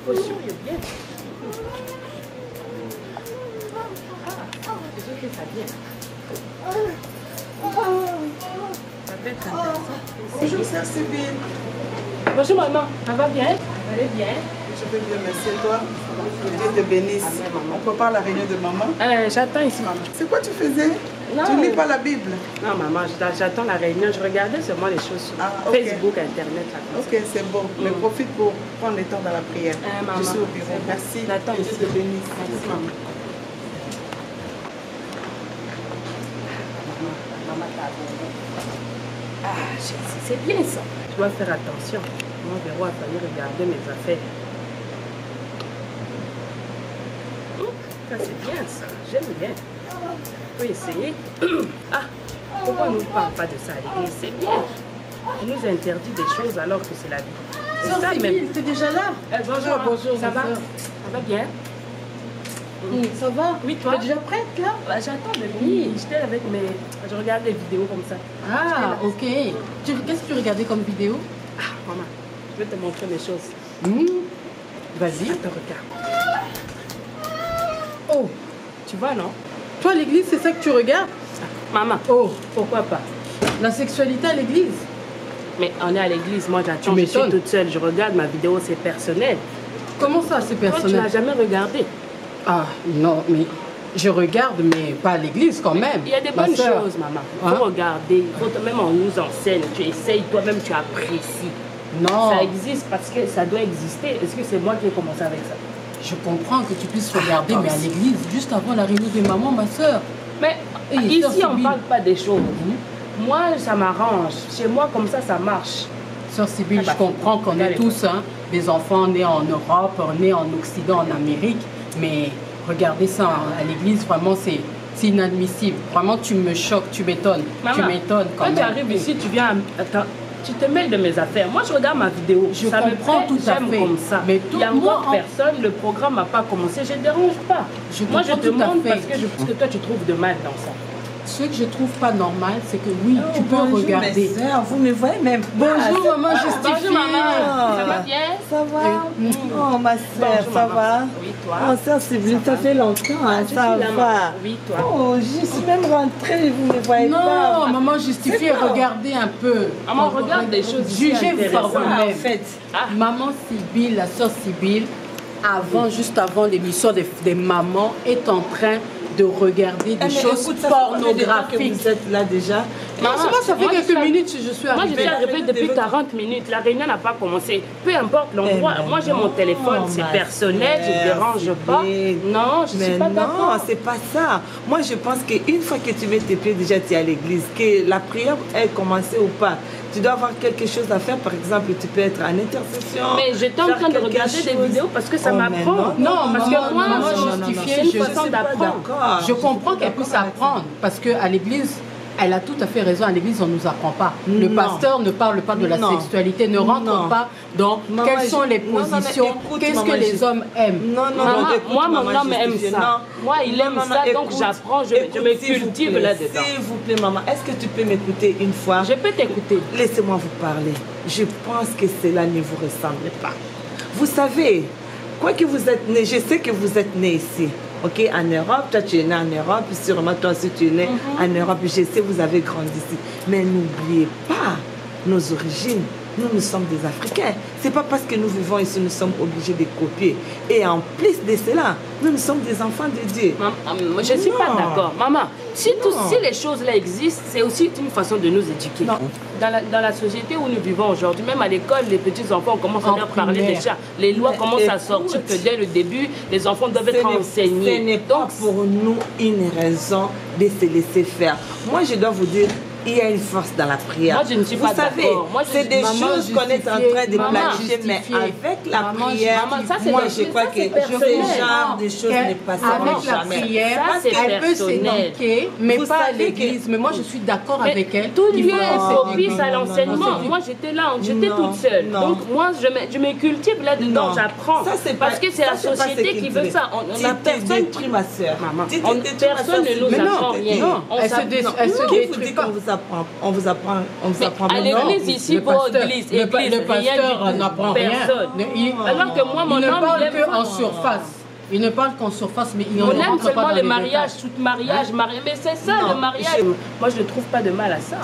Faut sourire bien. C'est sûr que ça vient. Ça peut être intéressant. Bonjour, sœur Sybille. Bonjour maman, ça va bien? Ça va bien? Je vais bien, merci. Et toi? Que Dieu te bénisse. Amen, maman. On prépare la réunion de maman. J'attends ici maman. C'est quoi tu faisais? Non. Tu ne lis pas la Bible? Non maman, j'attends la réunion. Je regardais seulement les choses sur Facebook, Internet. Là, Ok, c'est bon. Mais profite pour prendre le temps dans la prière. Maman, Je suis au bureau. Merci. J'attends Que ici. Dieu te bénisse. Merci maman. Maman t'a abandonné. Ah, c'est bien ça. Tu dois faire attention. Mon verrou a fallu regarder mes affaires. Ça c'est bien ça, j'aime bien. On peut essayer. Ah, pourquoi on ne nous parle pas de ça à l'église? C'est bien. On nous interdit des choses alors que c'est la vie. C'est ça même. T'es déjà là? Bonjour, bonjour, ça va? bonjour. Ça va bien? Ça va? Oui, toi? T'es déjà prête là? Bah, j'attends de venir. J'étais avec mes... Je regarde des vidéos comme ça. Ah, ok. Qu'est-ce que tu regardais comme vidéo? Ah, maman, je vais te montrer mes choses. Vas-y. Attends, regarde. Oh, Tu vois, non? toi à l'église, c'est ça que tu regardes? Maman, Oh, pourquoi pas? la sexualité à l'église? Mais on est à l'église, moi j'attends, Tu je suis m'étonnes. toute seule. Je regarde ma vidéo, c'est personnel. Comment ça, c'est Toi, tu personnel? l'as jamais regardé. Ah, non, mais je regarde, mais pas à l'église quand même. Il y a des Ma bonnes sœur. choses, maman. Il Hein? faut regarder. Même on nous enseigne. Tu essayes, toi-même tu apprécies. Non, Ça existe parce que ça doit exister. Est-ce que c'est moi qui ai commencé avec ça? je comprends que tu puisses regarder, mais à l'église, juste avant la réunion de maman, ma soeur. Mais Et ici, sœur on ne Sybille. parle pas des choses. Moi, ça m'arrange. Chez moi, comme ça marche. Sœur Sybille, Ah bah, je comprends qu'on est allez. tous des enfants nés en Europe, nés en Occident, en Amérique, mais regardez ça à l'église, vraiment, c'est inadmissible. Vraiment, tu me choques, tu m'étonnes. Tu Maman, m'étonnes quand quand même. tu arrives ici, tu viens... Attends, tu te mêles de mes affaires. Moi, je regarde ma vidéo. Je ça me comprends plaît, tout à j'aime fait. comme ça. Mais il y a moi, encore personne, le programme n'a pas commencé. Je ne dérange pas. Moi, je comprends te tout à demande fait. parce que toi, tu trouves de mal dans ça. Ce que je trouve pas normal, c'est que oui, tu peux regarder. Mes sœurs, vous me voyez même pas. Bonjour, maman, justifie. Bonjour, maman. Ça va bien? Ça va? Oh, ma soeur, Bonjour, ça maman. va? Oui, toi? Oh, ça, c'est bien, ça fait longtemps, hein, Je suis ça là, va. maman. Oui, toi? Oh, je suis même rentrée, vous ne voyez Non, pas. maman, justifiez, regardez un peu. Maman, regarde des choses ici Jugez-vous par intéressantes. vous-même. En fait, Maman Sybille, la sœur Sybille, juste avant l'émission des mamans, est en train de regarder des choses écoute, ça fait combien de temps que pornographiques. vous êtes là déjà? Maman, ça fait moi, je quelques suis- minutes que je suis Moi, je arrivée. suis arrivée depuis 40 minutes. La réunion n'a pas commencé. Peu importe l'endroit. Eh, mais Moi, j'ai mon non, téléphone. C'est ma personnel. Je ne sœur, dérange pas. Sybille. Non, je ne suis Mais pas non, d'accord. c'est pas ça. Moi, je pense qu'une fois que tu mets tes pieds, déjà, tu es à l'église, que la prière est commencée ou pas. Tu dois avoir quelque chose à faire. Par exemple, tu peux être en intercession. Mais j'étais en faire train de quelque regarder des chose. vidéos parce que ça Oh, mais m'apprend. Non, parce maman, que moi, maman, c'est justifiée, une je façon suis pas d'apprendre. d'accord. Je comprends suis qu'elle d'accord puisse avec apprendre, parce qu'à l'église, elle a tout à fait raison. À l'église, on ne nous apprend pas. Le Non. pasteur ne parle pas de la Non. sexualité, ne rentre Non. pas dans Maman, quelles sont les non, non, mais positions, écoute, qu'est-ce maman, que les hommes aiment. Non, non, Maman, non, écoute, moi, mon maman, homme aime justifiée. ça. Non. Moi, il aime ça, donc écoute, j'apprends, je écoute, me s'il vous cultive plaît, là-dedans. S'il vous plaît, maman, est-ce que tu peux m'écouter une fois? Je peux t'écouter. Laissez-moi vous parler. Je pense que cela ne vous ressemble pas. Vous savez, quoi que vous êtes né, je sais que vous êtes né ici. Ok, en Europe, toi tu es né en Europe, sûrement toi aussi tu es né en Europe, je sais vous avez grandi ici. Mais n'oubliez pas nos origines. Nous sommes des Africains. C'est pas parce que nous vivons ici, nous sommes obligés de copier. Et en plus de cela, nous sommes des enfants de Dieu. Maman, je ne suis pas Non. d'accord. Maman, si Non. les choses-là existent, c'est aussi une façon de nous éduquer. Non. Dans la société où nous vivons aujourd'hui, même à l'école, les petits-enfants commencent à En leur parler primaire. déjà. Les lois Mais commencent à écoute, sortir que dès le début, les enfants doivent être Ce enseignés. n'est pas pour nous une raison de se laisser faire. Moi, je dois vous dire, il y a une force dans la prière. Moi, je ne suis pas Vous savez, d'accord. Moi, je c'est suis- des Maman, choses qu'on est en train de Maman, planifier, mais justifier. avec la Maman, prière, maman, ça, c'est moi, le- je crois ça, que c'est ce personnel. genre de choses Qu'elle- ne passeront avec la jamais. prière, Ça, c'est elle peut personnel. s'éduquer, mais Vous pas à savez l'église. que- Mais moi, je suis d'accord Mais avec elle. tout Il lieu faut est qu'elle propice s'éduque. à l'enseignement. non, Moi, j'étais là, j'étais Non, toute seule. non. Donc, moi, je me cultive là-dedans, Non. j'apprends. Ça, c'est Parce pas- que c'est ça, la c'est pas société ce qui qu'il veut dit. ça. On Tu n'a te personne. détruis, ma soeur. Maman, Tu te on- détruis, ma personne soeur, ne nous mais apprend non, rien. Non, On elle se s'apprend. dé- Non. elle se Qui vous détruit dit pas. qu'on vous apprend, on vous apprend à l'église ici, pour l'église, le pasteur n'apprend rien. Alors que moi, mon il ne homme, parle il aime qu'en surface. Il ne parle qu'en surface, mais il on ne aime rentre pas seulement dans les les mariages, détails. tout mariage, mais c'est ça le mariage. Moi, je ne trouve pas de mal à ça.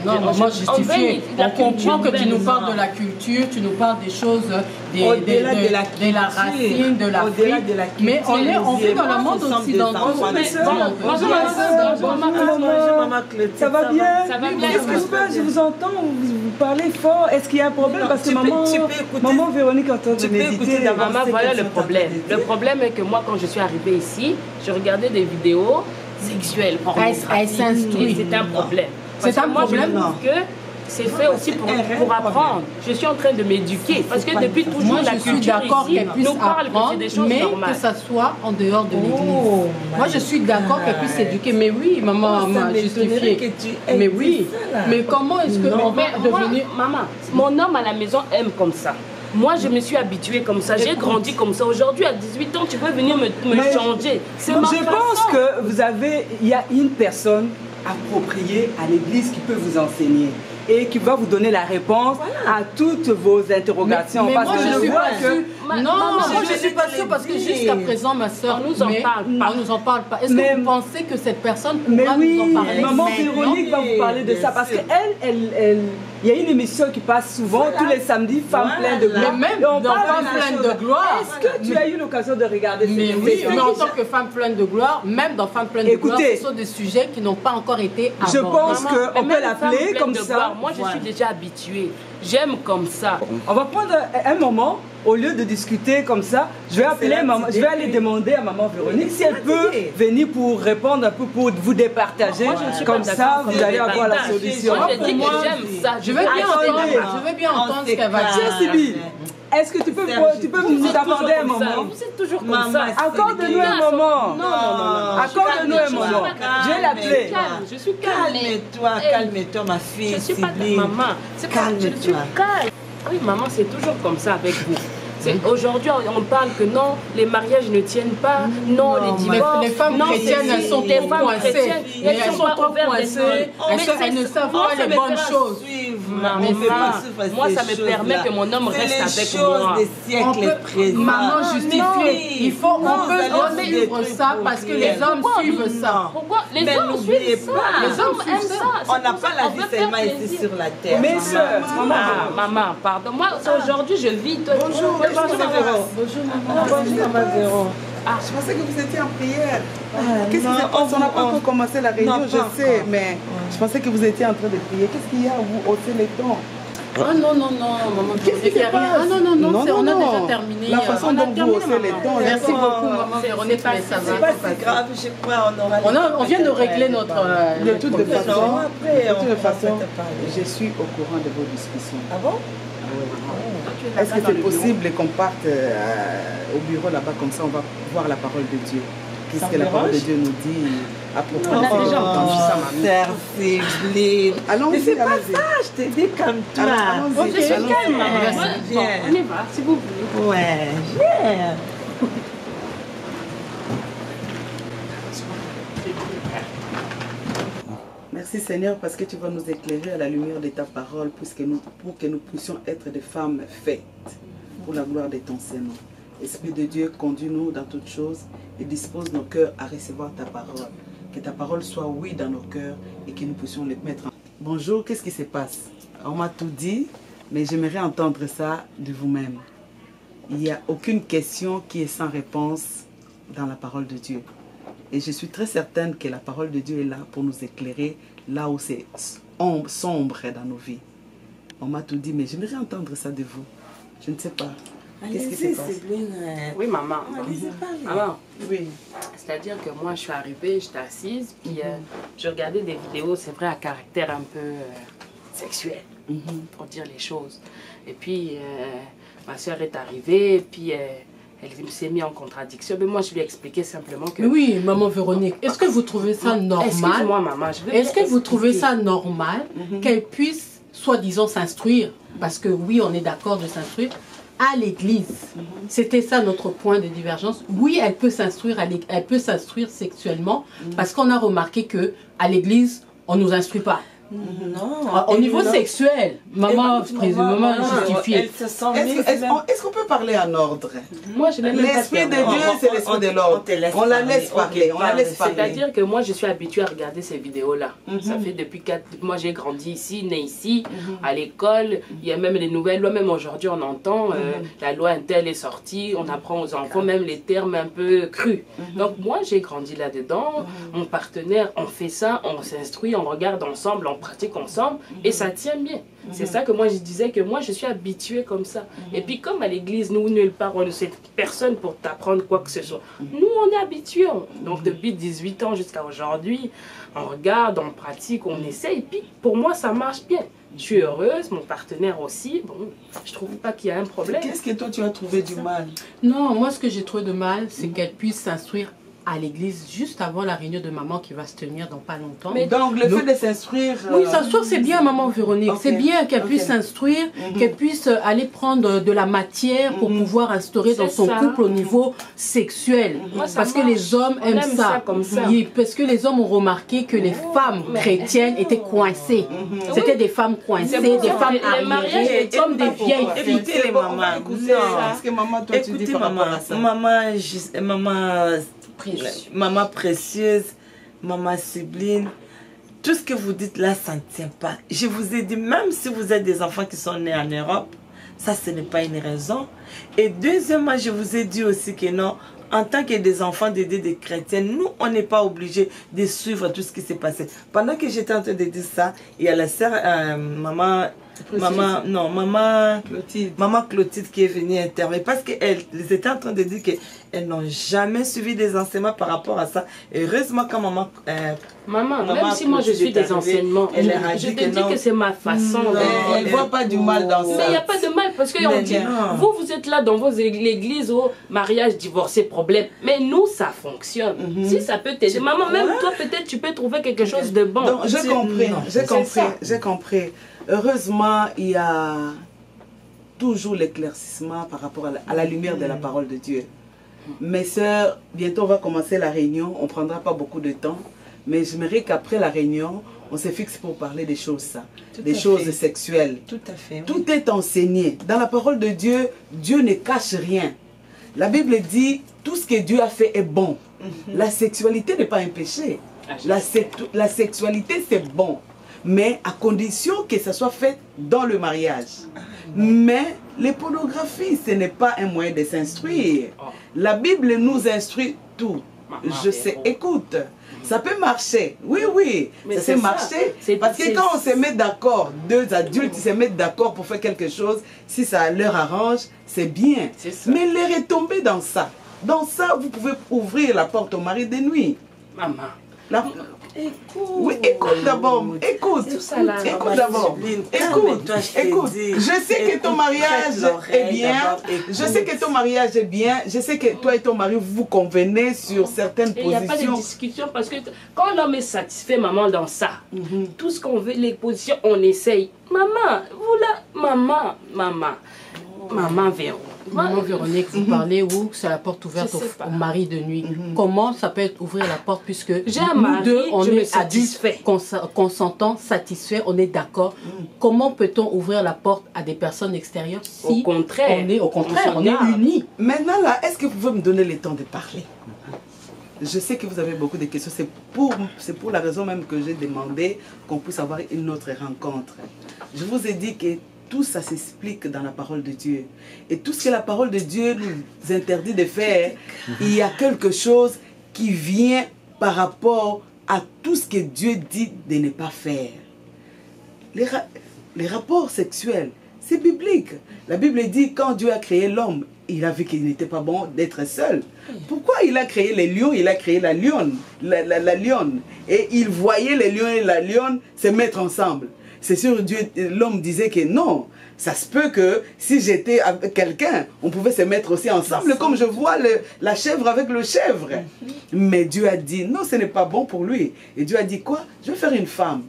Non, moi justifié. On comprend que tu nous parles de la culture, tu nous parles des choses, Au-delà de la racine, de la au-delà de la mais on vit dans le monde Nous sommes des occidental. enfants de Mais- Dieu. Bonjour, Maman Clotilde. Ça va bien? Ça va bien. Qu'est-ce qui se passe? Je vous entends, vous parlez fort. Est-ce qu'il y a un problème? Non, Parce que tu peux maman, écouter. maman Véronique est en train de Tu peux écouter méditer. d'abord. Maman, c'est voilà qu'elles le sont problème. en train de Le dire. problème est que moi, quand je suis arrivée ici, je regardais des vidéos sexuelles, pornographiques. Elle s'instruit. Et c'est un problème. C'est Parce que un moi, problème, je trouve que c'est fait aussi pour apprendre. Je suis en train de m'éduquer. Parce que depuis toujours, Moi, la je suis culture d'accord ici qu'elle puisse nous parle que apprendre, c'est des choses mais normales. que ça soit en dehors de l'église. Oh, Moi, je suis d'accord qu'elle puisse s'éduquer. Mais oui, maman ça m'a m'étonnerait justifié. que tu aies Mais dit oui. ça, là. Mais comment est-ce que on va Mais moi, devenir... maman, mon homme à la maison aime comme ça. Moi, je me suis habituée comme ça. J'ai grandi comme ça. Aujourd'hui, à 18 ans, tu peux venir me Mais changer. C'est ma Je façon. pense que il y a une personne appropriée à l'église qui peut vous enseigner et qui va vous donner la réponse à toutes vos interrogations. Mais parce moi, que je suis vois pas que sûre. Ma- Non, maman, moi, je je suis vais pas te sûre le parce que dire. jusqu'à présent, ma soeur, On nous en parle pas. On nous en parle pas. Est-ce Mais- que vous pensez que cette personne Mais pourra oui, nous en parler maman maintenant? Véronique va vous parler de ça parce qu'elle, il y a une émission qui passe souvent tous les samedis, Femmes pleines de gloire. Mais même Et on dans parle Femmes de la pleines chose. de gloire. Est-ce que tu as eu l'occasion de regarder cette Mais oui, émission? mais en tant que femme pleine de gloire, même dans Femmes pleines de gloire, Écoutez, ce sont des sujets qui n'ont pas encore été abordés. Je pense Maman, qu'on mais peut même femme l'appeler pleine comme de ça. gloire, moi, je suis déjà habituée. J'aime comme ça. On va prendre un moment, au lieu de discuter comme ça, je vais appeler maman, je vais aller demander à maman Véronique si elle peut venir pour répondre un peu, pour vous départager. Moi, je ne suis Comme pas ça, d'accord. vous allez avoir la Moi, solution. je dis que j'aime ça. Je veux bien Attendez. entendre, je veux bien entendre ce qu'elle va dire. Tiens, Sibylle, est-ce que tu peux nous accorder un moment? Vous êtes toujours comme Maman, ça. Accorde-nous un moment. Non, non, non. Accorde-nous un moment. Je vais l'appeler. Je suis calme. Calme-toi, Hey, calme-toi, ma fille. Je ne suis pas ta Sibylle. maman. C'est pas, je suis Calme-toi. calme. Oui, maman, c'est toujours comme ça avec vous. Aujourd'hui, on parle que non, les mariages ne tiennent pas, non, les divorces. Les femmes non, chrétiennes, c'est- elles sont les trop femmes coincées. chrétiennes, Mais elles sont pas ouvertes coincées. d'esprit. Elles ne savent pas les bonnes choses. Maman, moi, ça me permet que mon homme reste avec moi. Des siècles présents. Maman Non, justifiée. Il faut, non, on peut vous allez suivre des ça trucs parce que pour les rien. hommes suivent ça. Pourquoi les Mais hommes n'oubliez suivent ça? pas, Les hommes aiment ça. On C'est n'a pour ça pas la qu'on vie veut faire seulement ici plaisir. sur la terre. Mes soeurs, maman. Ah, maman, pardon. Moi, aujourd'hui, je vis. Toi, Bonjour, bonjour, bonjour, maman. bonjour, maman Véro. Je pensais que vous étiez en prière. Ah, Qu'est-ce qui non, se passe? On n'a pas encore commencé la réunion, Non, je pas sais, encore. mais je pensais que vous étiez en train de prier. Qu'est-ce qu'il y a? Vous haussez les tons. Ah non, non, non, maman. Qu'est-ce qui se il y a rien. passe? Ah non, non, non, Non, c'est- on a non, déjà non. terminé. La façon On a dont vous terminé, haussez les maman. tons, Merci là. beaucoup, maman Véronique, mais ça C'est va. pas si grave, je crois, On vient de régler notre... De toutes les façons, Non, après, de on toutes les va façons, te parler. je suis au courant de vos discussions. Ah bon? Est-ce que c'est possible qu'on parte au bureau là-bas, comme ça on va voir la parole de Dieu? Qu'est-ce Ça que la me parole de dérange? Dieu nous dit à propos On a déjà entendu ça, maman. Sœur Sibylle. Allons-y, Mais c'est pas allons-y. ça, je t'ai dit calme-toi. Allons-y, Je suis allons-y. calme, maman. Viens. Bon, on y va, si vous voulez. Ouais, viens. Merci Seigneur parce que tu vas nous éclairer à la lumière de ta parole pour que nous puissions être des femmes faites pour la gloire de ton Seigneur. Esprit de Dieu, conduis-nous dans toutes choses et dispose nos cœurs à recevoir ta parole. Que ta parole soit oui dans nos cœurs et que nous puissions les mettre en... Bonjour, qu'est-ce qui se passe? On m'a tout dit, mais j'aimerais entendre ça de vous-même. Il n'y a aucune question qui est sans réponse dans la parole de Dieu. Et je suis très certaine que la parole de Dieu est là pour nous éclairer là où c'est sombre dans nos vies. On m'a tout dit, mais j'aimerais entendre ça de vous. Je ne sais pas. Qu'est-ce qui se passe? Oui, maman. Maman, Oui. c'est-à-dire que moi, je suis arrivée, j'étais assise, puis je regardais des vidéos, c'est vrai, à caractère un peu sexuel, pour dire les choses. Et puis, ma soeur est arrivée, puis elle s'est mise en contradiction. Mais moi, je lui ai expliqué simplement que... Mais oui, maman Véronique, est-ce que vous trouvez ça normal? Excuse-moi, maman, je veux Est-ce que bien vous trouvez expliquer. ça normal qu'elle puisse, soi-disant, s'instruire? Parce que oui, on est d'accord de s'instruire à l'église. C'était ça notre point de divergence. Oui, elle peut s'instruire, elle peut s'instruire sexuellement parce qu'on a remarqué que à l'église, on nous instruit pas. Non. Au niveau sexuel, maman, présumément, justifié. Elle se sent Est-ce qu'on peut parler en ordre? Moi, je n'ai même pas L'esprit de Dieu, c'est l'esprit de l'ordre. On la laisse parler, on la laisse parler. C'est-à-dire que moi, je suis habituée à regarder ces vidéos-là. Ça fait depuis 4... Moi, j'ai grandi ici, né ici, à l'école. Il y a même les nouvelles lois, même aujourd'hui, on entend la loi Intel est sortie, on apprend aux enfants même les termes un peu crus. Donc, moi, j'ai grandi là-dedans. Mon partenaire, on fait ça, on s'instruit, on regarde ensemble, on pratique ensemble et ça tient bien. C'est ça que moi je disais que moi je suis habituée comme ça. Et puis comme à l'église, nous nulle part, on ne sait personne pour t'apprendre quoi que ce soit. Nous on est habitués. Donc depuis 18 ans jusqu'à aujourd'hui, on regarde, on pratique, on essaye. Et puis pour moi ça marche bien. Je suis heureuse, mon partenaire aussi. Bon, je trouve pas qu'il y a un problème. Qu'est-ce que toi tu as trouvé du mal? Non, moi ce que j'ai trouvé de mal, c'est qu'elle puisse s'instruire à l'église juste avant la réunion de maman qui va se tenir dans pas longtemps. Mais donc le fait de s'instruire... Oui, s'instruire c'est bien, maman Véronique. C'est bien qu'elle puisse s'instruire, qu'elle puisse aller prendre de la matière pour pouvoir instaurer dans son couple au niveau sexuel. Parce que les hommes aiment ça. Comme ça. Oui, parce que les hommes ont remarqué que les femmes chrétiennes étaient coincées. C'était des femmes coincées, des femmes arriérées, comme des vieilles filles. Écoutez les mamans. Parce que maman, toi tu dis par rapport à ça. Maman précieuse, maman sublime, tout ce que vous dites là, ça ne tient pas. Je vous ai dit, même si vous êtes des enfants qui sont nés en Europe, ça, ce n'est pas une raison. Et deuxièmement, je vous ai dit aussi que non, en tant que des enfants des chrétiennes, nous, on n'est pas obligés de suivre tout ce qui s'est passé. Pendant que j'étais en train de dire ça, il y a la sœur, maman Clotilde qui est venue intervenir parce qu'elles étaient en train de dire qu'elles n'ont jamais suivi des enseignements par rapport à ça. Et heureusement quand maman même si moi je suis des enseignements, je te dis que c'est ma façon. Elle ne voit pas du mal dans ça. Mais il n'y a pas de mal parce que on dit, vous êtes là dans vos églises au mariage, divorcé, problème. Mais nous, ça fonctionne. Si ça peut t'aider. Maman, même toi, peut-être tu peux trouver quelque chose de bon. Donc, j'ai compris. Heureusement, il y a toujours l'éclaircissement par rapport à la lumière de la parole de Dieu. Mes sœurs, bientôt on va commencer la réunion, on ne prendra pas beaucoup de temps, mais j'aimerais qu'après la réunion, on se fixe pour parler des choses, des choses sexuelles. Tout à fait. Oui. Tout est enseigné. Dans la parole de Dieu, Dieu ne cache rien. La Bible dit, tout ce que Dieu a fait est bon. La sexualité n'est pas un péché. La sexualité, c'est bon. Mais à condition que ça soit fait dans le mariage. Mais les pornographies, ce n'est pas un moyen de s'instruire. La Bible nous instruit tout. Je sais, écoute, ça peut marcher. Oui, mais ça peut marcher. Parce que quand on se met d'accord, deux adultes se mettent d'accord pour faire quelque chose, si ça leur arrange, c'est bien. Mais les retomber dans ça, vous pouvez ouvrir la porte au mari de nuit. Maman. Écoute. Oui, écoute d'abord. Écoute d'abord. Écoute. Je sais que ton mariage est bien. Je sais que ton mariage est bien. Je sais que toi et ton mari, vous vous convenez sur certaines positions. Il n'y a pas de discussion parce que quand l'homme est satisfait, maman, dans ça, tout ce qu'on veut, les positions, on essaye. Maman Véro. Maman Véronique, vous parlez où c'est la porte ouverte au mari de nuit. Comment ça peut être ouvrir la porte puisque nous deux, on est adultes, consentants, satisfaits, on est d'accord. Comment peut-on ouvrir la porte à des personnes extérieures si on est unis? Maintenant là, est-ce que vous pouvez me donner le temps de parler? Je sais que vous avez beaucoup de questions. C'est pour la raison même que j'ai demandé qu'on puisse avoir une autre rencontre. Je vous ai dit que tout ça s'explique dans la parole de Dieu. Et tout ce que la parole de Dieu nous interdit de faire, il y a quelque chose qui vient par rapport à tout ce que Dieu dit de ne pas faire. Les rapports sexuels, c'est biblique. La Bible dit quand Dieu a créé l'homme, il a vu qu'il n'était pas bon d'être seul. Pourquoi il a créé les lions? Il a créé la lionne. Et il voyait les lions et la lionne se mettre ensemble. C'est sûr, l'homme disait que non, ça se peut que si j'étais avec quelqu'un, on pouvait se mettre aussi ensemble, comme je vois la chèvre avec le chèvre. Mais Dieu a dit, non, ce n'est pas bon pour lui. Et Dieu a dit quoi? Je vais faire une femme.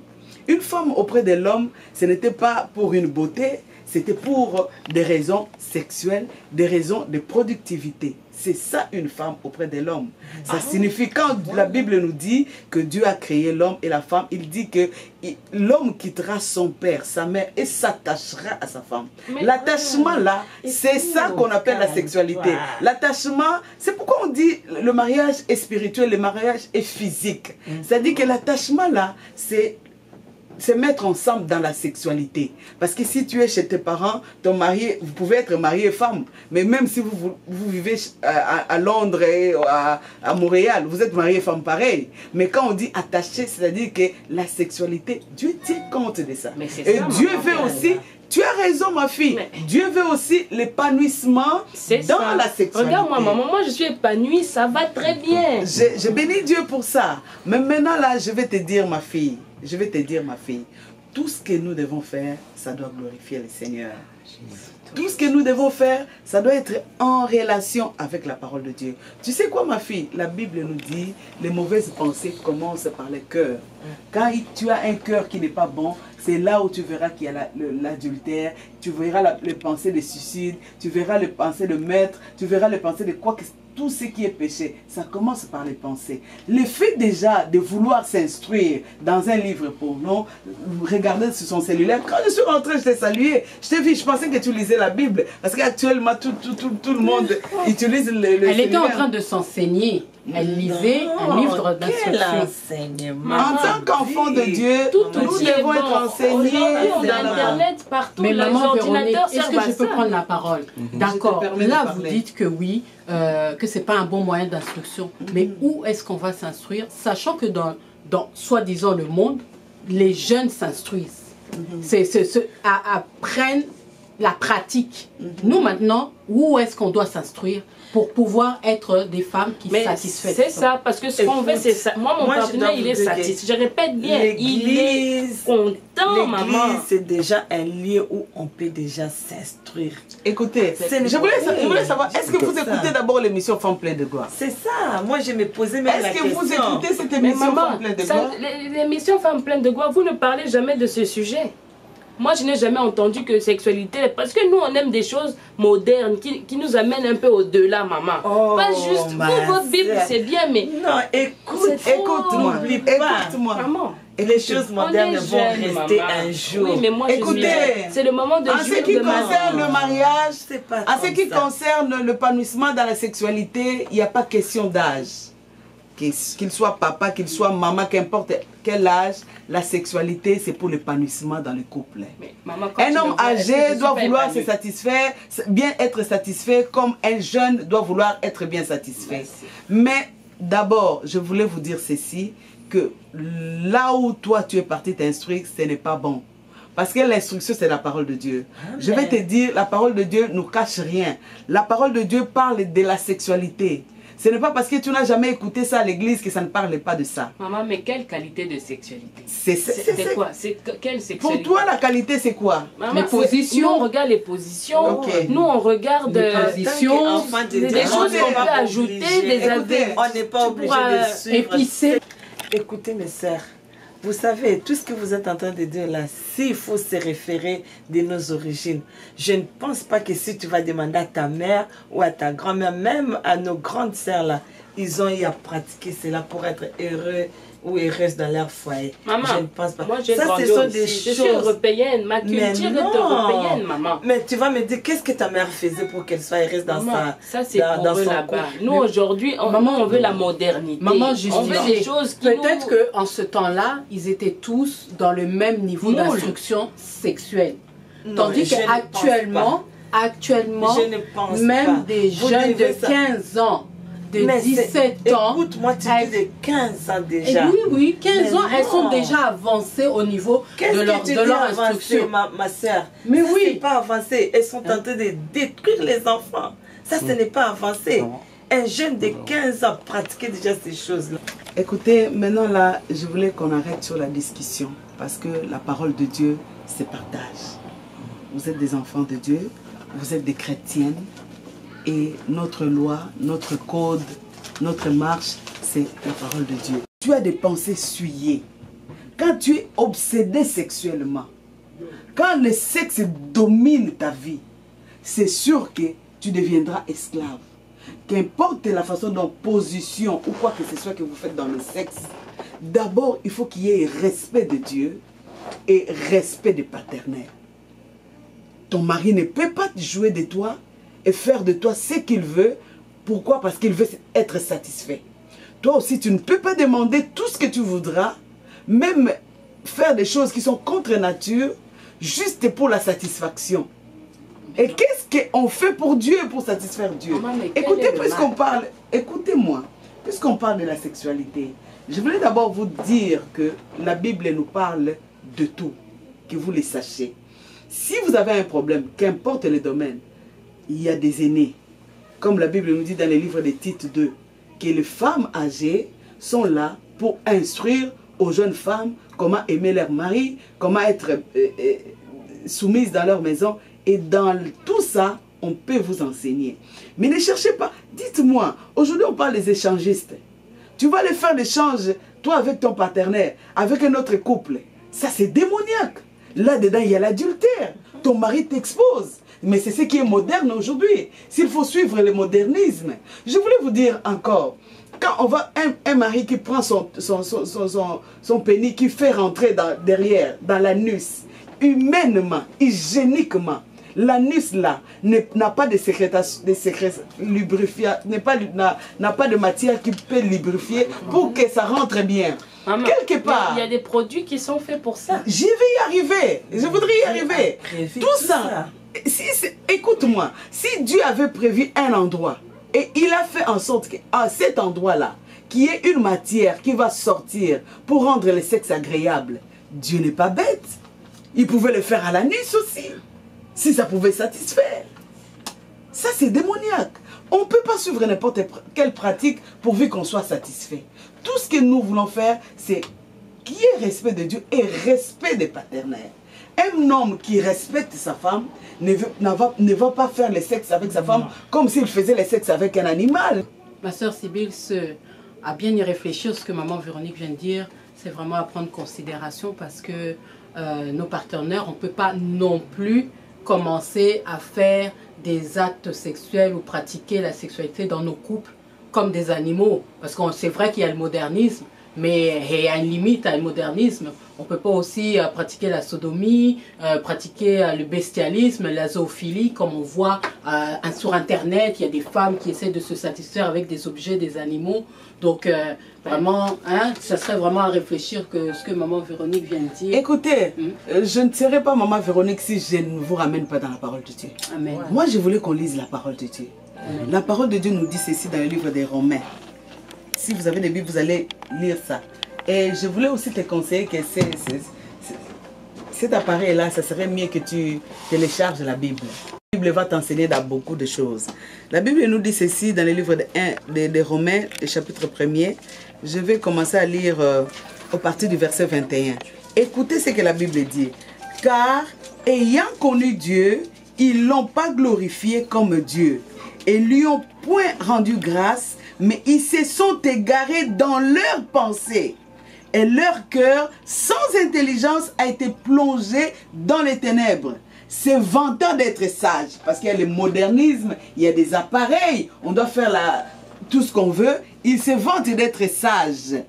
Une femme auprès de l'homme, ce n'était pas pour une beauté, c'était pour des raisons sexuelles, des raisons de productivité. C'est ça une femme auprès de l'homme. Ça signifie, quand la Bible nous dit que Dieu a créé l'homme et la femme, il dit que l'homme quittera son père, sa mère et s'attachera à sa femme. L'attachement là, c'est ça qu'on appelle la sexualité. L'attachement, c'est pourquoi on dit le mariage est spirituel, le mariage est physique. C'est-à-dire que l'attachement là, c'est mettre ensemble dans la sexualité. Parce que si tu es chez tes parents, ton mari, vous pouvez être marié et femme, mais même si vous vivez à Londres et à Montréal, vous êtes marié et femme pareil. Mais quand on dit attaché, c'est-à-dire que la sexualité, Dieu tient compte de ça. Et Dieu veut aussi, tu as raison ma fille, Dieu veut aussi l'épanouissement dans la sexualité. Regarde-moi maman, moi je suis épanouie, ça va très bien. Je bénis Dieu pour ça. Mais maintenant là, je vais te dire ma fille, tout ce que nous devons faire, ça doit glorifier le Seigneur. Tout ce que nous devons faire, ça doit être en relation avec la parole de Dieu. Tu sais quoi ma fille? La Bible nous dit, les mauvaises pensées commencent par le cœur. Quand tu as un cœur qui n'est pas bon, c'est là où tu verras qu'il y a l'adultère, tu verras les pensées de suicide, tu verras les pensées de meurtre, tu verras les pensées de quoi que tout ce qui est péché, ça commence par les pensées. Le fait déjà de vouloir s'instruire dans un livre porno, regarder sur son cellulaire, quand je suis rentrée, je t'ai salué, je t'ai vu, je pensais que tu lisais la Bible, parce qu'actuellement tout le monde utilise le cellulaire. Elle était en train de s'enseigner. Elle lisait un livre d'instruction. En tant qu'enfant de Dieu, nous devons être enseignés. On a Internet partout. Mais maman Véronique, est-ce que je peux prendre la parole? D'accord, là vous dites que oui, que ce n'est pas un bon moyen d'instruction. Mais où est-ce qu'on va s'instruire? Sachant que dans soi-disant le monde, les jeunes s'instruisent. Apprennent la pratique. Nous maintenant, où est-ce qu'on doit s'instruire pour pouvoir être des femmes qui satisfont? C'est ça, parce que ce qu'on veut, c'est ça. Moi, mon partenaire, il est satisfait. Je répète bien, il est content, maman. L'église, c'est déjà un lieu où on peut déjà s'instruire. Écoutez, je voulais savoir, est-ce que vous écoutez d'abord l'émission Femmes pleines de gloire? C'est ça, moi je me posais même la question. Est-ce que vous écoutez cette émission Femmes pleines de gloire? L'émission Femmes pleines de gloire, vous ne parlez jamais de ce sujet. Moi, je n'ai jamais entendu que sexualité, parce que nous, on aime des choses modernes qui nous amènent un peu au-delà, maman. Pas juste, vous, votre Bible, c'est bien, mais... Non, écoute-moi, n'oublie pas. Maman. Et les choses modernes vont rester un jour. Oui, mais moi, écoutez, c'est le moment de en ce qui concerne le mariage, en ce qui concerne l'épanouissement dans la sexualité, il n'y a pas question d'âge. Qu'il soit papa, qu'il soit maman, qu'importe quel âge, la sexualité, c'est pour l'épanouissement dans le couple. Un homme âgé doit vouloir se satisfaire, bien être satisfait, comme un jeune doit vouloir être bien satisfait. Mais d'abord, je voulais vous dire ceci, que là où toi tu es parti t'instruire, ce n'est pas bon. Parce que l'instruction, c'est la parole de Dieu. Amen. Je vais te dire, la parole de Dieu ne cache rien. La parole de Dieu parle de la sexualité. Ce n'est pas parce que tu n'as jamais écouté ça à l'église que ça ne parle pas de ça. Maman, mais quelle qualité de sexualité? C'est quoi? Quelle sexualité? Pour toi, la qualité, c'est quoi? Maman, les positions. Nous, on regarde les positions. Okay. Nous, on regarde les positions. Des choses qu'on peut ajouter, des avis. On n'est pas obligé de suivre. Épicer. Écoutez, mes sœurs. Vous savez, tout ce que vous êtes en train de dire là, s'il faut se référer de nos origines, je ne pense pas que si tu vas demander à ta mère ou à ta grand-mère, même à nos grandes sœurs là, ils ont eu à pratiquer cela pour être heureux ou heureuse dans leur foyer. Maman, je ne pense pas. Moi, ça, ce sont des choses... Je suis européenne, ma culture est européenne, maman. Mais tu vas me dire, qu'est-ce que ta mère faisait pour qu'elle soit heureuse dans ça, c'est pour eux là-bas. Nous, aujourd'hui, on veut la modernité. Maman, juste on veut des choses qui peut-être qu'en ce temps-là, ils étaient tous dans le même niveau d'instruction sexuelle. Tandis qu'actuellement, même des jeunes de 15 ans, de 17 ans. Écoute-moi, tu dis de 15 ans déjà. Oui, 15 ans, elles sont déjà avancées au niveau de leur instruction. Ma soeur? Mais ça, oui. C'est pas avancé. Elles sont en train de détruire les enfants. Ça, ce n'est pas avancé. Non. Un jeune de 15 ans pratiquait déjà ces choses-là. Écoutez, maintenant là, je voulais qu'on arrête sur la discussion. Parce que la parole de Dieu, c'est partage. Vous êtes des enfants de Dieu. Vous êtes des chrétiennes. Et notre loi, notre code, notre marche, c'est la parole de Dieu. Tu as des pensées souillées. Quand tu es obsédé sexuellement, Quand le sexe domine ta vie, c'est sûr que tu deviendras esclave. Qu'importe la façon dont position ou quoi que ce soit que vous faites dans le sexe, d'abord, il faut qu'il y ait respect de Dieu et respect des partenaires. Ton mari ne peut pas jouer de toi et faire de toi ce qu'il veut. Pourquoi? Parce qu'il veut être satisfait. Toi aussi, tu ne peux pas demander tout ce que tu voudras, même faire des choses qui sont contre nature, juste pour la satisfaction. Et qu'est-ce qu'on fait pour Dieu, pour satisfaire Dieu? Écoutez, puisqu'on parle, écoutez-moi, puisqu'on parle de la sexualité, je voulais d'abord vous dire que la Bible nous parle de tout, que vous le sachiez. Si vous avez un problème, qu'importe le domaine, il y a des aînés. Comme la Bible nous dit dans le livre de Tite 2, que les femmes âgées sont là pour instruire aux jeunes femmes comment aimer leur mari, comment être soumises dans leur maison. Et dans tout ça, on peut vous enseigner. Mais ne cherchez pas. Dites-moi, aujourd'hui on parle des échangistes. Tu vas aller faire l'échange, toi avec ton partenaire, avec un autre couple. Ça c'est démoniaque. Là-dedans, il y a l'adultère. Ton mari t'expose. Mais c'est ce qui est moderne aujourd'hui. S'il faut suivre le modernisme. Je voulais vous dire encore, quand on voit un mari qui prend son pénis, qui fait rentrer derrière, dans l'anus, humainement, hygiéniquement, l'anus là n'a pas de lubrifiant, n'a pas de matière qui peut lubrifier pour que ça rentre bien. Maman, quelque part. Il y a des produits qui sont faits pour ça. J'y vais y arriver. Je voudrais y arriver. Tout ça. Écoute-moi, si Dieu avait prévu un endroit et il a fait en sorte qu'à cet endroit-là, qu'il y ait une matière qui va sortir pour rendre le sexe agréable, Dieu n'est pas bête. Il pouvait le faire à l'anus aussi, si ça pouvait satisfaire. Ça, c'est démoniaque. On ne peut pas suivre n'importe quelle pratique pourvu qu'on soit satisfait. Tout ce que nous voulons faire, c'est qu'il y ait respect de Dieu et respect des partenaires. Un homme qui respecte sa femme ne va pas faire le sexe avec sa femme comme s'il faisait le sexe avec un animal. Ma soeur Sibylle a bien y réfléchir ce que maman Véronique vient de dire. C'est vraiment à prendre en considération parce que nos partenaires, on ne peut pas non plus commencer à faire des actes sexuels ou pratiquer la sexualité dans nos couples comme des animaux. Parce que c'est vrai qu'il y a le modernisme, mais il y a une limite à le modernisme. On ne peut pas aussi pratiquer la sodomie, pratiquer le bestialisme, la zoophilie, comme on voit sur Internet. Il y a des femmes qui essaient de se satisfaire avec des objets, des animaux. Donc, vraiment, ça serait vraiment à réfléchir que ce que maman Véronique vient de dire. Écoutez, je ne serai pas maman Véronique si je ne vous ramène pas dans la parole de Dieu. Amen. Moi, je voulais qu'on lise la parole de Dieu. Amen. La parole de Dieu nous dit ceci dans le livre des Romains. Si vous avez des Bibles, vous allez lire ça. Et je voulais aussi te conseiller que cet appareil-là, ça serait mieux que tu télécharges la Bible. La Bible va t'enseigner dans beaucoup de choses. La Bible nous dit ceci dans le livre des Romains, le chapitre 1er. Je vais commencer à lire au partir du verset 21. Écoutez ce que la Bible dit. Car, ayant connu Dieu, ils ne l'ont pas glorifié comme Dieu et lui ont point rendu grâce, mais ils se sont égarés dans leurs pensées. Et leur cœur, sans intelligence, a été plongé dans les ténèbres. Se vantant d'être sage, parce qu'il y a le modernisme, il y a des appareils, on doit faire tout ce qu'on veut. Ils se vantent d'être sages.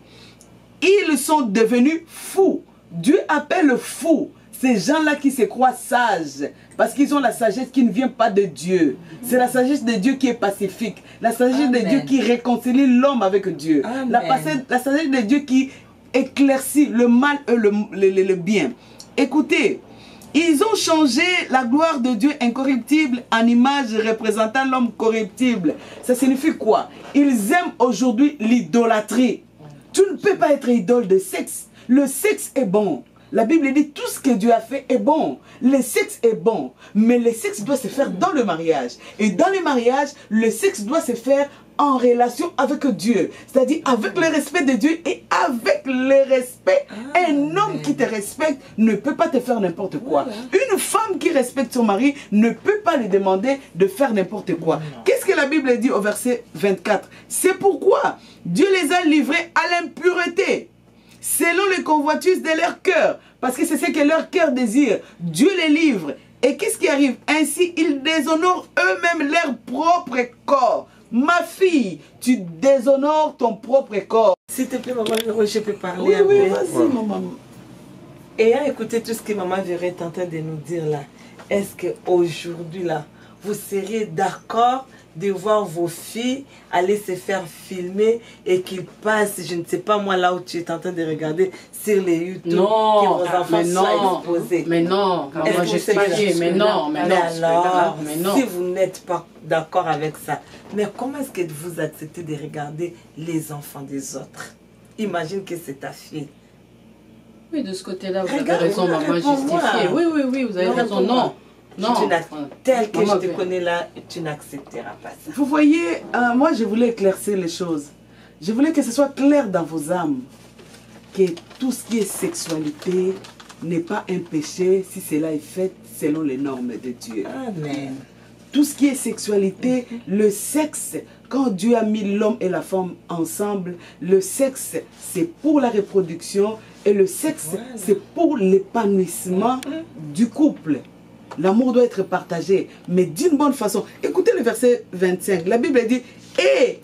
Ils sont devenus fous. Dieu appelle fous ces gens-là qui se croient sages, parce qu'ils ont la sagesse qui ne vient pas de Dieu. C'est la sagesse de Dieu qui est pacifique, la sagesse de Dieu qui réconcilie l'homme avec Dieu, la sagesse de Dieu qui éclaircit le mal et le bien. Écoutez, ils ont changé la gloire de Dieu incorruptible en image représentant l'homme corruptible. Ça signifie quoi? Ils aiment aujourd'hui l'idolâtrie. Tu ne peux pas être idole de sexe. Le sexe est bon. La Bible dit tout ce que Dieu a fait est bon. Le sexe est bon. Mais le sexe doit se faire dans le mariage. Et dans le mariage, le sexe doit se faire en relation avec Dieu. C'est-à-dire avec le respect de Dieu et avec le respect. Un homme qui te respecte ne peut pas te faire n'importe quoi. Une femme qui respecte son mari ne peut pas lui demander de faire n'importe quoi. Qu'est-ce que la Bible dit au verset 24? C'est pourquoi Dieu les a livrés à l'impureté. selon les convoitises de leur cœur. Parce que c'est ce que leur cœur désire. Dieu les livre. Et qu'est-ce qui arrive? Ainsi, ils déshonorent eux-mêmes leur propre corps. Ma fille, tu déshonores ton propre corps. S'il te plaît, maman, je peux parler Oui, un oui, peu. vas-y, maman. Ayant écouté tout ce que maman Véro est en train de nous dire là, est-ce qu'aujourd'hui là, vous seriez d'accord de voir vos filles aller se faire filmer et qu'ils passent, je ne sais pas moi, là où tu es en train de regarder sur les YouTube, non, que vos enfants soient exposés. Mais non, maman, j'expliquais, mais non, mais non. Alors, mais non. si vous n'êtes pas d'accord avec ça, mais comment est-ce que vous acceptez de regarder les enfants des autres? Imagine que c'est ta fille. Oui, de ce côté-là, vous Regarde, avez raison, maman, justifier. Oui, oui, oui, vous avez raison. Non. Non, tel que je te connais là, tu n'accepteras pas ça. Vous voyez, moi je voulais éclaircir les choses. Je voulais que ce soit clair dans vos âmes que tout ce qui est sexualité n'est pas un péché si cela est fait selon les normes de Dieu. Amen. Tout ce qui est sexualité, le sexe, quand Dieu a mis l'homme et la femme ensemble, le sexe c'est pour la reproduction et le sexe c'est pour l'épanouissement du couple. L'amour doit être partagé, mais d'une bonne façon. Écoutez le verset 25. La Bible dit, et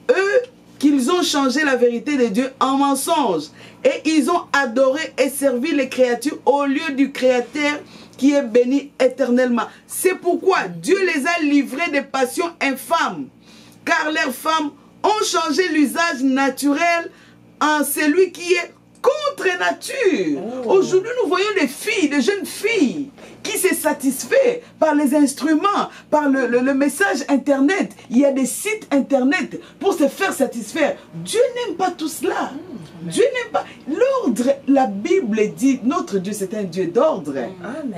eux, qu'ils ont changé la vérité de Dieu en mensonge. Et ils ont adoré et servi les créatures au lieu du Créateur qui est béni éternellement. C'est pourquoi Dieu les a livrés des passions infâmes. Car leurs femmes ont changé l'usage naturel en celui qui est contre nature. Aujourd'hui, nous voyons des filles, des jeunes filles qui se satisfait par les instruments, par le message internet. Il y a des sites internet pour se faire satisfaire. Dieu n'aime pas tout cela. Dieu n'aime pas l'ordre. La Bible dit, notre Dieu c'est un Dieu d'ordre.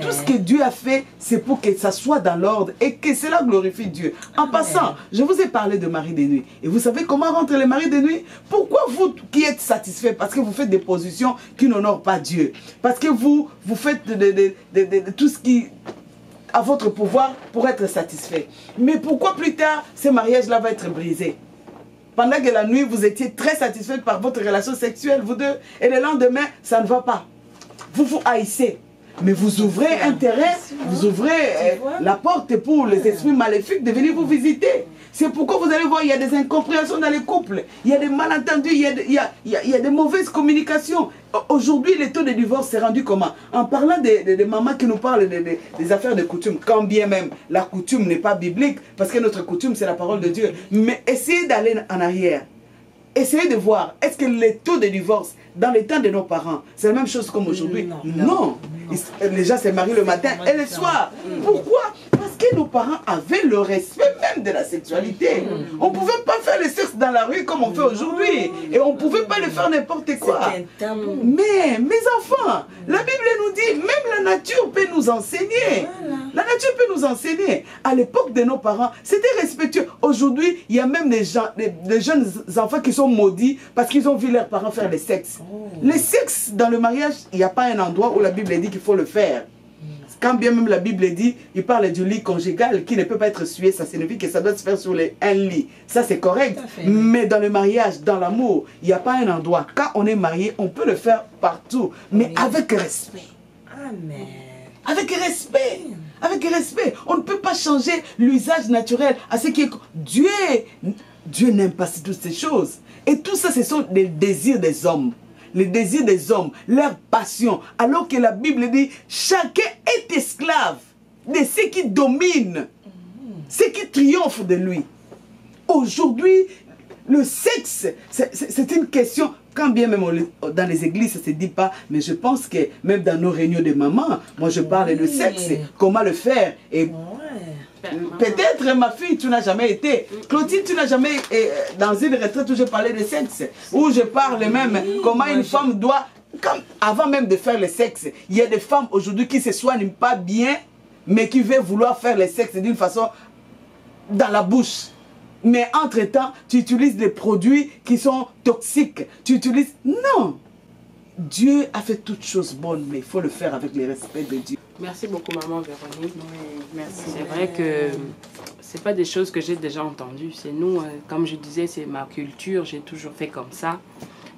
Tout ce que Dieu a fait, c'est pour que ça soit dans l'ordre et que cela glorifie Dieu. En passant, je vous ai parlé de mari de nuit. Et vous savez comment rentrent les maris de nuit? Pourquoi vous qui êtes satisfaits? Parce que vous faites des positions qui n'honorent pas Dieu. Parce que vous faites de tout ce qui à votre pouvoir pour être satisfait. Mais pourquoi plus tard, ce mariage-là va être brisé? Pendant que la nuit, vous étiez très satisfait par votre relation sexuelle, vous deux, et le lendemain, ça ne va pas. Vous vous haïssez. Mais vous ouvrez un terrain, vous ouvrez la porte pour les esprits maléfiques de venir vous visiter. C'est pourquoi vous allez voir, il y a des incompréhensions dans les couples, il y a des malentendus, il y a des mauvaises communications. Aujourd'hui, le taux de divorce s'est rendu comment? En parlant des mamans qui nous parlent des affaires de coutume, quand bien même la coutume n'est pas biblique, parce que notre coutume c'est la parole de Dieu. Mais essayez d'aller en arrière. Essayez de voir, est-ce que les taux de divorce dans les temps de nos parents, c'est la même chose comme aujourd'hui? Non. Les gens se marient le matin et le soir. Pourquoi? Parce que nos parents avaient le respect même de la sexualité. On ne pouvait pas faire le sexe dans la rue comme on fait aujourd'hui. Et on ne pouvait pas le faire n'importe quoi. Mais, mes enfants, la Bible nous dit, même la nature peut nous enseigner. La nature peut nous enseigner. À l'époque de nos parents, c'était respectueux. Aujourd'hui, il y a même des jeunes enfants qui sont maudits parce qu'ils ont vu leurs parents faire le sexe. Le sexe dans le mariage, il n'y a pas un endroit où la Bible dit qu'il faut le faire. Quand bien même la Bible dit, il parle du lit conjugal qui ne peut pas être sué, ça signifie que ça doit se faire sur un lit. Ça c'est correct. Mais dans le mariage, dans l'amour, il n'y a pas un endroit. Quand on est marié, on peut le faire partout, mais avec respect. Amen. Avec respect. Avec respect. On ne peut pas changer l'usage naturel à ce qui est... Dieu n'aime pas toutes ces choses. Et tout ça, ce sont les désirs des hommes. Les désirs des hommes, leur passion. Alors que la Bible dit, chacun est esclave de ce qui domine, ce qui triomphe de lui. Aujourd'hui, le sexe, c'est une question, quand bien même dans les églises, ça ne se dit pas, mais je pense que même dans nos réunions de mamans, moi je parle de sexe, comment le faire. Et peut-être, ma fille, tu n'as jamais été. Clotilde, tu n'as jamais été dans une retraite où je parlais de sexe. Où je parle même comment une femme doit, avant même de faire le sexe, il y a des femmes aujourd'hui qui ne se soignent pas bien, mais qui veulent vouloir faire le sexe d'une façon dans la bouche. Mais entre-temps, tu utilises des produits qui sont toxiques. Tu utilises... Non! Dieu a fait toutes choses bonnes, mais il faut le faire avec le respect de Dieu. Merci beaucoup, maman Véronique. Oui, merci. C'est vrai que ce n'est pas des choses que j'ai déjà entendues. C'est nous, comme je disais, c'est ma culture. J'ai toujours fait comme ça.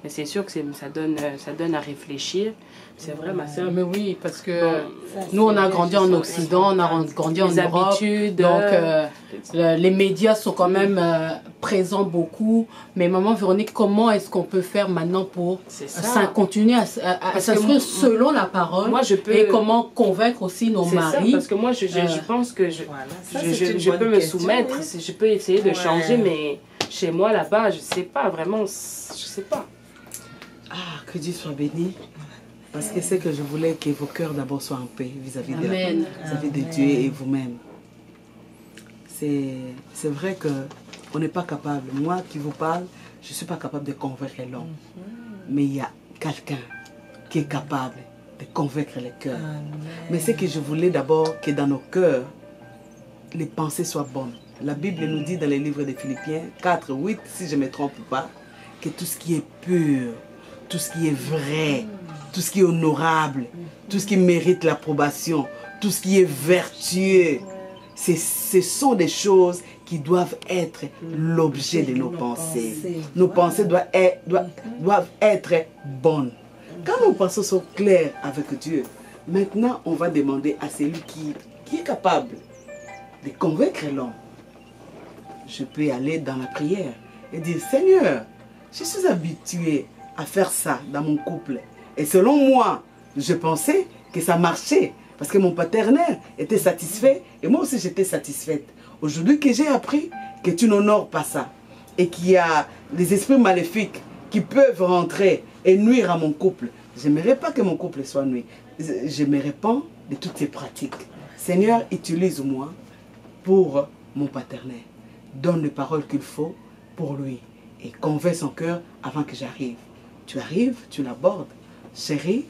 Mais c'est sûr que ça donne à réfléchir. C'est vrai, ma soeur. Mais oui, parce que nous, on a grandi en Occident, on a grandi en Europe. Donc, les médias sont quand même présents beaucoup. Mais maman Véronique, comment est-ce qu'on peut faire maintenant pour continuer à s'inscrire selon la parole et comment convaincre aussi nos maris? Parce que moi, je pense que je peux me soumettre, je peux essayer de changer, mais chez moi, là-bas, je ne sais pas, vraiment, je ne sais pas. Ah, que Dieu soit béni. Parce que c'est que je voulais que vos cœurs d'abord soient en paix vis-à-vis de Dieu et vous-même. C'est vrai qu'on n'est pas capable. Moi qui vous parle, je ne suis pas capable de convaincre l'homme. Mais il y a quelqu'un qui est capable de convaincre les cœurs. Mais c'est que je voulais d'abord que dans nos cœurs, les pensées soient bonnes. La Bible nous dit dans les livres de Philippiens 4, 8, si je ne me trompe pas, que tout ce qui est pur, tout ce qui est vrai, tout ce qui est honorable, tout ce qui mérite l'approbation, tout ce qui est vertueux, ce sont des choses qui doivent être l'objet de nos pensées. Nos pensées doivent être bonnes. Quand nos pensées sont claires avec Dieu, maintenant on va demander à celui qui est capable de convaincre l'homme. Je peux aller dans la prière et dire, Seigneur, je suis habitué à faire ça dans mon couple. Et selon moi, je pensais que ça marchait. Parce que mon partenaire était satisfait et moi aussi j'étais satisfaite. Aujourd'hui que j'ai appris que tu n'honores pas ça et qu'il y a des esprits maléfiques qui peuvent rentrer et nuire à mon couple, je n'aimerais pas que mon couple soit nuit. Je me répands de toutes ces pratiques. Seigneur, utilise-moi pour mon partenaire. Donne les paroles qu'il faut pour lui et convainc son cœur avant que j'arrive. Tu arrives, tu l'abordes. Chérie,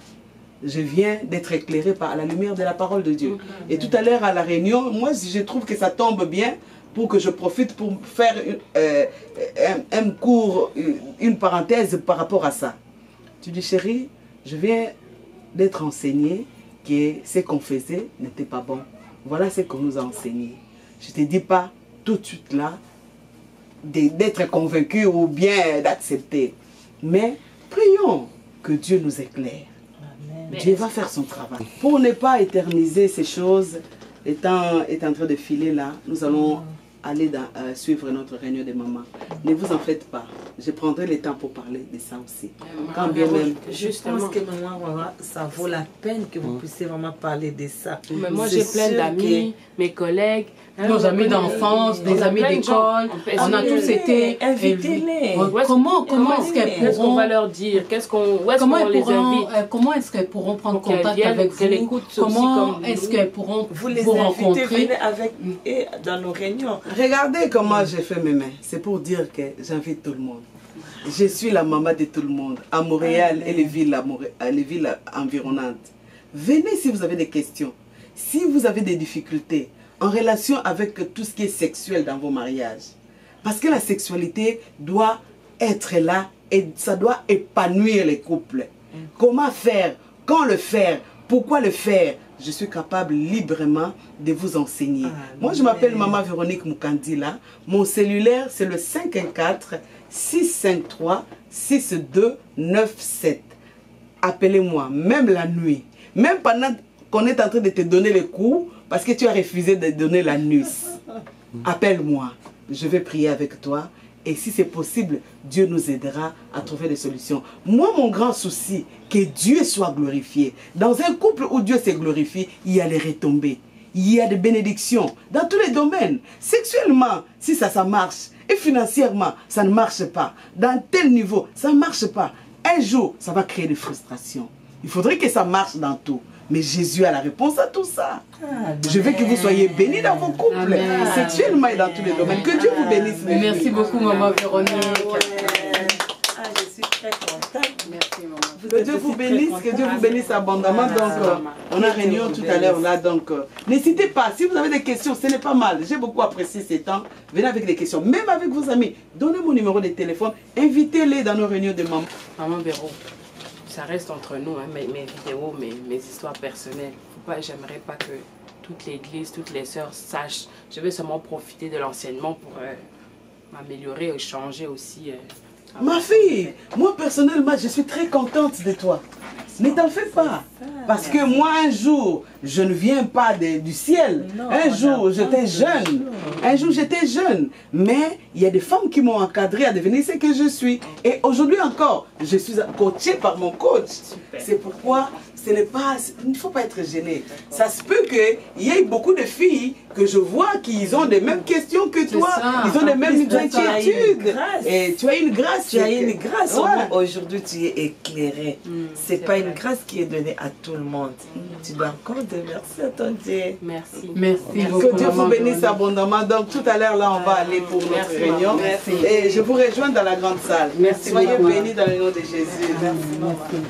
je viens d'être éclairée par la lumière de la parole de Dieu. Et tout à l'heure à la réunion, moi je trouve que ça tombe bien pour que je profite pour faire un cours, une parenthèse par rapport à ça. Tu dis, chérie, je viens d'être enseignée que ce qu'on faisait n'était pas bon. Voilà ce qu'on nous a enseigné. Je ne te dis pas tout de suite là d'être convaincu ou bien d'accepter. Mais prions que Dieu nous éclaire. Dieu va faire son travail. Pour ne pas éterniser ces choses, le temps est en train de filer là. Nous allons aller suivre notre réunion de maman. Ne vous en faites pas. Je prendrai le temps pour parler de ça aussi. Quand bien même. Je pense que maman, ça vaut la peine que vous puissiez vraiment parler de ça. Mais moi j'ai plein d'amis, mes collègues. Nos amis d'enfance, des amis d'école, on a tous été invitez-les. Comment est-ce qu'elles pourront... Qu'est-ce qu'on va leur dire? Comment est-ce qu'elles pourront prendre contact avec vous? Comment est-ce qu'elles pourront vous rencontrer? Venez avec et dans nos réunions. Regardez comment j'ai fait mes mains. C'est pour dire que j'invite tout le monde. Je suis la maman de tout le monde, à Montréal et les villes environnantes. Venez si vous avez des questions, si vous avez des difficultés en relation avec tout ce qui est sexuel dans vos mariages. Parce que la sexualité doit être là et ça doit épanouir les couples. Comment faire? Quand le faire? Pourquoi le faire? Je suis capable librement de vous enseigner. Moi, je m'appelle Maman Véronique Mukandila. Mon cellulaire, c'est le 514-653-6297. Appelez-moi, même la nuit. Même pendant qu'on est en train de te donner les cours, parce que tu as refusé de donner la nuit. Appelle-moi, je vais prier avec toi. Et si c'est possible, Dieu nous aidera à trouver des solutions. Moi, mon grand souci, que Dieu soit glorifié. Dans un couple où Dieu s'est glorifié, il y a les retombées. Il y a des bénédictions dans tous les domaines. Sexuellement, si ça marche. Et financièrement, ça ne marche pas. Dans tel niveau, ça ne marche pas. Un jour, ça va créer des frustrations. Il faudrait que ça marche dans tout. Mais Jésus a la réponse à tout ça. Je veux que vous soyez bénis dans vos couples, sexuellement et dans tous les domaines. Que Dieu vous bénisse. Merci beaucoup, Maman Véronique. Je suis très contente. Merci, maman. Que Dieu vous bénisse, que Dieu vous bénisse abondamment. Donc, on a réunion tout à l'heure là. Donc, n'hésitez pas. Si vous avez des questions, ce n'est pas mal. J'ai beaucoup apprécié ces temps. Venez avec des questions. Même avec vos amis. Donnez mon numéro de téléphone. Invitez-les dans nos réunions de maman. Maman Véro, ça reste entre nous, hein, mes vidéos, mes histoires personnelles. J'aimerais pas que toute l'église, toutes les sœurs sachent. Je vais seulement profiter de l'enseignement pour m'améliorer et changer aussi Ma fille, moi personnellement, je suis très contente de toi. Ne t'en fais pas. Parce que moi, un jour, je ne viens pas du ciel. Un jour, j'étais jeune. Un jour, j'étais jeune. Mais il y a des femmes qui m'ont encadré à devenir ce que je suis. Et aujourd'hui encore, je suis coachée par mon coach. C'est pourquoi ce n'est pas, il ne faut pas être gêné. Ça se peut qu'il y ait beaucoup de filles que je vois qui ont les mêmes questions que toi. Ils ont les mêmes inquiétudes. Et tu as une grâce. Tu as une grâce. Ouais. Aujourd'hui, tu es éclairé. C'est pas une grâce qui est donnée à tout le monde. Tu dois encore dire merci à ton Dieu. Merci. Que Dieu vous bénisse abondamment. Donc tout à l'heure, là, on va aller pour notre réunion. Et je vous rejoins dans la grande salle. Soyez bénis dans le nom de Jésus. Merci.